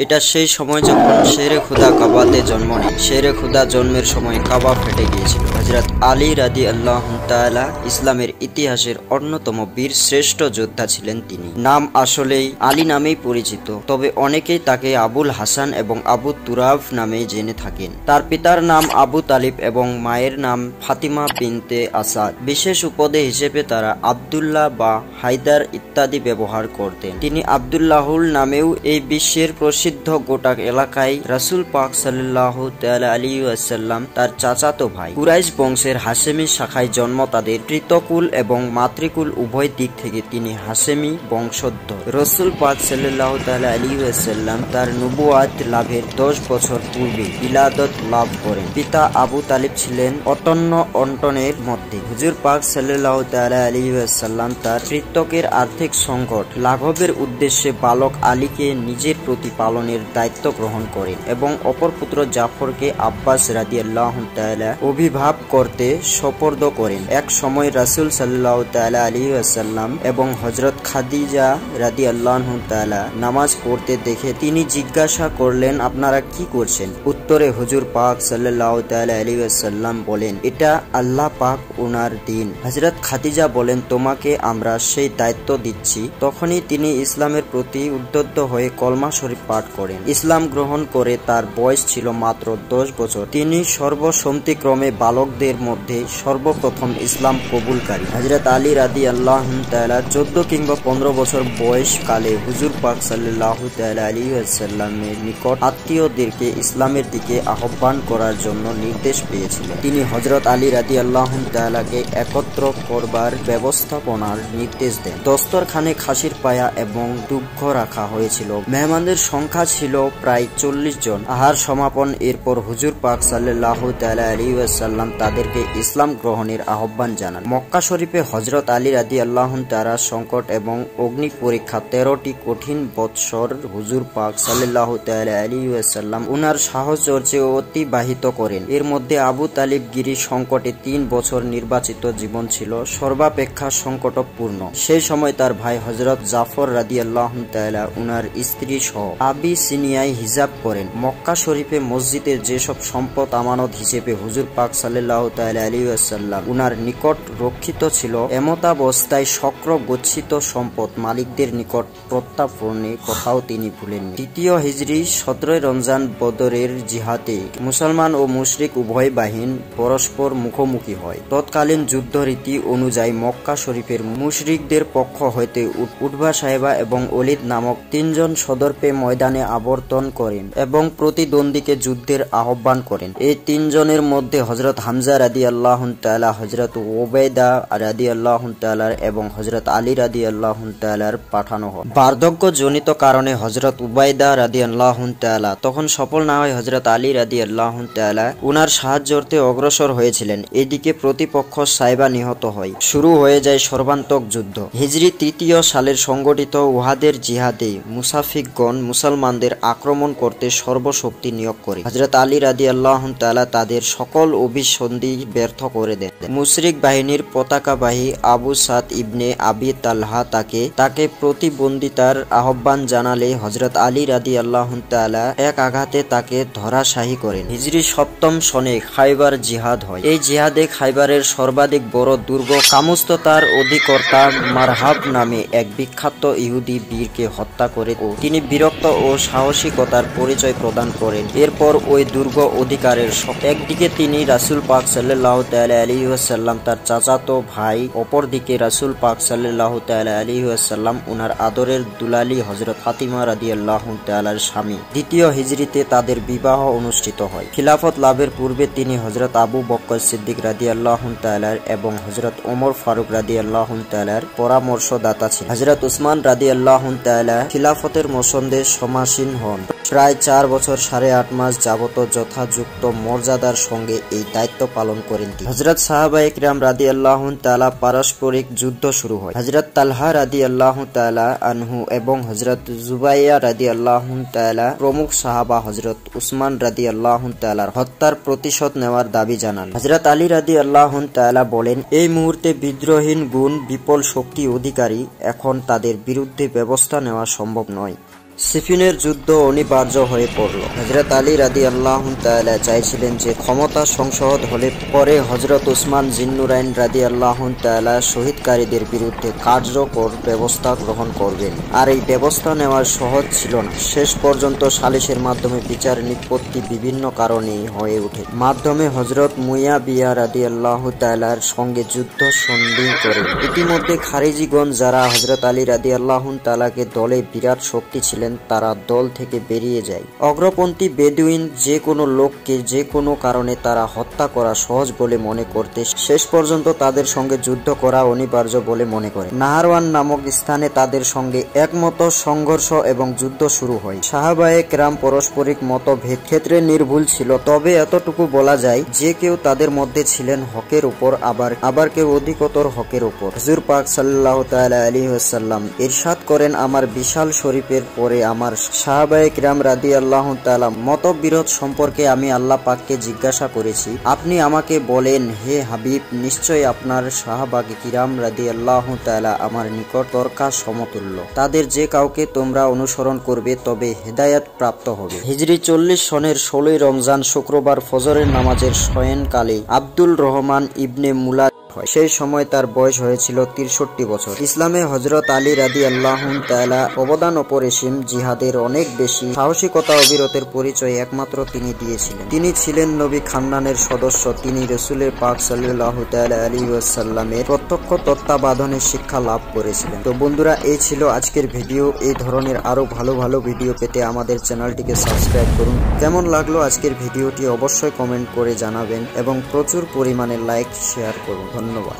এটা সেই সময় যখন শেরে খুদা কাবাতে জন্ম নেয়। শেরে খুদা জন্মের সময় কাবা ফেটে গিয়েছিল। হযরত আলী রাদিয়াল্লাহু তাআলা ইসলামের ইতিহাসের অন্যতম বীর শ্রেষ্ঠ যোদ্ধা ছিলেন তিনি। নাম আসলেই আলী নামেই পরিচিত, তবে অনেকেই তাকে আবুল হাসান এবং আবু তুরাব নামে জেনে থাকেন। তার পিতার নাম আবু তালিব এবং মায়ের নাম ফাতিমা বিনতে আসাদ। বিশেষ উপদে হিসেবে তারা আব্দুল্লাহ বা হায়দার ইত্যাদি ব্যবহার করতেন। তিনি আব্দুল্লাহুল নামেও এই বিশ্বের প্রসিদ্ধ গোটা এলাকায় রাসূল পাক সাল্লাল্লাহু তাআলা আলাইহি ওয়াসাল্লাম তার চাচাতো ভাই। কুরাইশ বংশের হাশেমি শাখায় জন্ম তাদের। পিতৃকুল এবং মাতৃকুল উভয় দিক থেকে তিনি হাশেমি বংশোদ্ভূত। রাসূল পাক সাল্লাল্লাহু তাআলা আলাইহি ওয়াসাল্লাম তার নবুয়াত লাভের 10 বছর পূর্বে বিলাদত লাভ করেন। পিতা আবু তালিব ছিলেন অতন্য অন্টনের মধ্যে। হুজুর পাক সাল্লাল্লাহু তাআলা আলাইহি ওয়াসাল্লাম তার পিতৃকের আর্থিক সংকট লাঘবের উদ্দেশ্যে বালক আলীকে নিজের প্রতিপালনের দায়িত্ব গ্রহণ করেন এবং অপর পুত্র জাফরকে আব্বাস রাদিয়াল্লাহু তাআলা অভিভাব করতে সুপর্দ করেন। এক সময় রাসূল সাল্লাল্লাহু তাআলা আলাইহি ওয়াসাল্লাম এবং হযরত খাদিজা রাদিয়াল্লাহু তাআলা নামাজ পড়তে দেখে তিনি জিজ্ঞাসা করলেন, আপনারা কি করছেন? উত্তরে হুজুর পাক সাল্লাল্লাহু তাআলা আলাইহি ওয়াসাল্লাম বলেন, এটা আল্লাহ পাক ওনার দিন। হযরত খাদিজা বলেন, তোমাকে আমরা সেই দায়িত্ব দিচ্ছি। তখনই তিনি ইসলামের প্রতি উদ্বুদ্ধ হয়ে কলমা শরীফ পাঠ করেন। ইসলাম গ্রহণ করে তার বয়স ছিল মাত্র 10 বছর। তিনি সর্বসম্মতিক্রমে বালকদের মধ্যে সর্বপ্রথম ইসলাম কবুলকারী। হযরত আলী রাদিয়াল্লাহু তাআলা 14 কিংবা 15 বছর বয়স কালে হুজুর পাক সাল্লাল্লাহু তাআলা আলাইহি ওয়াসাল্লামের নিকট আত্মীয়দেরকে ইসলামের দিকে আহ্বান করার জন্য নির্দেশ পেয়েছিলেন। তিনি হযরত আলী রাদিয়াল্লাহু তাআলাকে একত্র করবার ব্যবস্থাপনার নির্দেশ দেন। দস্তরখানে খাসির পায়া এবং দুগ্ধ রাখা হয়েছিল। মেহমানদের সংখ্যা ছিল প্রায় 40 জন। আহার সমাপন এরপর হুজুর পাক সাল্লাল্লাহু তাআলা আলাইহি ওয়াসাল্লাম তাদেরকে ইসলাম গ্রহণের আহ্বান জানান। মক্কা শরীফে হযরত আলী রাদিয়াল্লাহু তাআলা সংকট এবং অগ্নি পরীক্ষা 13টি কঠিন বৎসর হুজুর পাক সাল্লাল্লাহু তাআলা আলাইহি ওয়াসাল্লাম উনার সাহচর্যে অতিবাহিত করেন। এর মধ্যে আবু তালিব গিরি সংকটে 3 বছর নির্বাচিত জীবন ছিল সর্বাপেক্ষা সংকটপূর্ণ। সেই সময় তার ভাই হযরত জাফর রাদিয়াল্লাহু তাআলা উনার স্ত্রী সহ আবিসিনিয়ায় হিজাব করেন। মক্কা শরীফে মসজিদের যেসব সম্পদ আমানত হিসেবে হুজুর পাক সাল্লাল্লাহু তাআলা আলাইহি ওয়াসাল্লাম উনার নিকট রক্ষিত ছিল, এমতাবস্থায় শক্র গচ্ছিত সম্পদ মালিকদের নিকট প্রত্যাপনের কথাও তিনি ভুলেননি। 3য় হিজরি 17 রমজান বদরের জিহাদে মুসলমান ও মুশরিক উভয় বাহিনী পরস্পর মুখোমুখি হয়। তৎকালীন যুদ্ধ রীতি অনুযায়ী মক্কা শরীফের মুশরিকদের পক্ষ হইতে উটবা সাহেবা এবং ওলিদ নামক 3 জন সদর্পে ময়দানে আবর্তন করেন এবং প্রতিদ্বন্দ্বীকে যুদ্ধের আহ্বান করেন। এই 3 জনের মধ্যে হযরত হামজা রাদিয়াল্লাহু তাআলা, হযরত উবাইদা রাদিয়াল্লাহু তাআলা এবং হযরত আলী রাদিয়াল্লাহু তাআলার পাঠানো হয়। বার্ধক্য জনিত কারণে হযরত উবাইদা রাদিয়াল্লাহু তাআলা তখন সফল না হয় হযরত আলী রাদিয়াল্লাহু তাআলা উনার সাহায্যার্থে অগ্রসর হয়েছিলেন। এদিকে প্রতিপক্ষ সাইবা নিহত হয়। শুরু হয়ে যায় সর্বান্তক যুদ্ধ। হিজরি 3য় সালের সংগঠিত উহাদের জিহাদে মুসাফিকগণ মুসলমানদের আক্রমণ করতে সর্বশক্তি নিয়োগ করে। হযরত আলী রাদিয়াল্লাহু তাআলা তাদের সকল অভিসন্ধি ব্যর্থ করে দেন। মুশরিক বাহিনীর পতাকাবাহী আবু সাদ ইবনে আবি তালহা তাকে প্রতিবন্দিতার আহ্বান জানালে হযরত আলী রাদিয়াল্লাহু তাআলা এক আঘাতে তাকে ধরাশায়ী করেন। হিজরি 7ম সনে খাইবার জিহাদ হয়। এই জিহাদে খাইবারের সর্বাধিক বড় দুর্গ কামুস্ততার অধিকর্তা মারহাব নামে এক বিখ্যাত ইহুদি বীরকে হত্যা করে তিনি বিরক্ত ও সাহসিকতার পরিচয় প্রদান করেন। এরপর ওই দুর্গ অধিকারের একদিকে তিনি রাসূল পাক সাল্লাল্লাহু তাআলা আলাইহি ওয়াসাল্লাম তার চাচাতো ভাই, অপরদিকে রাসূল পাক সাল্লাল্লাহু তাআলা আলাইহি ওয়াসাল্লাম উনার আদরের দুলালি হযরত ফাতিমা রাদিয়াল্লাহু তাআলার স্বামী। 2য় হিজরিতে তাদের বিবাহ অনুষ্ঠিত হয়। খিলাফত লাভের পূর্বে তিনি হযরত আবু বকর সিদ্দিক রাদিয়াল্লাহু তাআলার এবং হযরত ওমর ফারুক রাদিয়াল্লাহু তাআলার পরামর্শদাতা ছিলেন। হযরত উসমান রাদিয়াল্লাহু তাআলা খিলাফতের মসনদে সমাসীন হন। প্রায় 4 বছর 8.5 মাস যাবত যথাযুক্ত মর্যাদার সঙ্গে এই দায়িত্ব পালন করেন তিনি। হযরত সাহাবায়ে কিরাম রাদিয়াল্লাহু তাআলা পারস্পরিক যুদ্ধ শুরু হয়। হযরত তালহা রাদিয়াল্লাহু তাআলা আনহু এবং হযরত জুবাইয়া রাদিয়াল্লাহু তাআলা প্রমুখ সাহাবা হযরত উসমান রাদিয়াল্লাহু তাআলার হত্যার প্রতিশোধ নেওয়ার দাবি জানান। হযরত আলী রাদিয়াল্লাহু তাআলা বলেন, এই মুহূর্তে বিদ্রোহীন গুণ বিপুল শক্তি অধিকারী, এখন তাদের বিরুদ্ধে ব্যবস্থা নেওয়া সম্ভব নয়। সিফিনের যুদ্ধ অনিবার্য হয়ে পড়ল। হযরত আলী রাদিয়াল্লাহু তাআলা চাইছিলেন যে ক্ষমতা সংসদ হলে পরে হযরত উসমান জিন্নুরাইন রাদিয়াল্লাহু তাআলা শহীদকারীদের বিরুদ্ধে কার্যকর ব্যবস্থা গ্রহণ করবেন। আর এই ব্যবস্থা নেওয়ার সহজ ছিল না। শেষ পর্যন্ত সালিসের মাধ্যমে বিচার নিষ্পত্তি বিভিন্ন কারণেই হয়ে ওঠে। মাধ্যমে হযরত মুয়াবিয়া রাদিয়াল্লাহু তাআলার সঙ্গে যুদ্ধ সন্ধি করে। ইতিমধ্যে খারিজিগণ যারা হযরত আলী রাদিয়াল্লাহু তাআলাকে দলে বিরাট শক্তি ছিলেন তারা দল থেকে বেরিয়ে যায়। অগ্রপন্থী বেদুইন যে কোনো লোককে যে কোনো কারণে তারা হত্যা করা সহজ বলে মনে করতে শেষ পর্যন্ত তাদের সঙ্গে যুদ্ধ করা অনিবার্য বলে মনে করে। নাহারওয়ান নামক স্থানে তাদের সঙ্গে একমত সংঘর্ষ এবং যুদ্ধ শুরু হয়। সাহাবায়ে কেরাম পারস্পরিক মতভেদ ক্ষেত্রে নির্ভুল ছিল, তবে এতটুকু বলা যায় যে কেউ তাদের মধ্যে ছিলেন হকের উপর, আবার কেউ অধিকতর হকের উপর। হুজুর পাক সাল্লাল্লাহু তাআলা আলাইহি ওয়াসাল্লাম ইরশাদ করেন, আমার বিশাল শরীফের পরে আমার সাহাবায়ে কিরাম রাদিয়াল্লাহু তাআলা মতবিরোধ সম্পর্কে আমি আল্লাহ পাককে জিজ্ঞাসা করেছি। আপনি আমাকে বলেন, হে হাবিব, নিশ্চয় আপনার সাহাবায়ে কিরাম রাদিয়াল্লাহু তাআলা আমার নিকট তর্কা সমতুল্য। তাদের যে কাউকে তোমরা অনুসরণ করবে তবে হেদায়েত প্রাপ্ত হবে। হিজরি 40 সনের 16 রমজান শুক্রবার ফজরের নামাজের শয়নকালে আব্দুল রহমান ইবনে মুলা সেই সময় তার বয়স হয়েছিল 63 বছর। ইসলামে হযরত আলী রাদিয়াল্লাহু তাআলা অবদান অপরিসীম, জিহাদের অনেক বেশি সাহসিকতা অবিরতের পরিচয় একমাত্র তিনি দিয়েছিলেন। তিনি ছিলেন নবী খানদানের সদস্য। তিনি রাসূলের পাক সাল্লাল্লাহু তাআলা আলাইহি ওয়াসাল্লামের প্রত্যক্ষ তত্ত্বাবধানে শিক্ষা লাভ করেছিলেন। তো বন্ধুরা, এই ছিল আজকের ভিডিও। এই ধরনের আরো ভালো ভালো ভিডিও পেতে আমাদের চ্যানেলটিকে সাবস্ক্রাইব করুন। কেমন লাগলো আজকের ভিডিওটি অবশ্যই কমেন্ট করে জানাবেন এবং প্রচুর পরিমাণে লাইক শেয়ার করুন। ধন্যবাদ।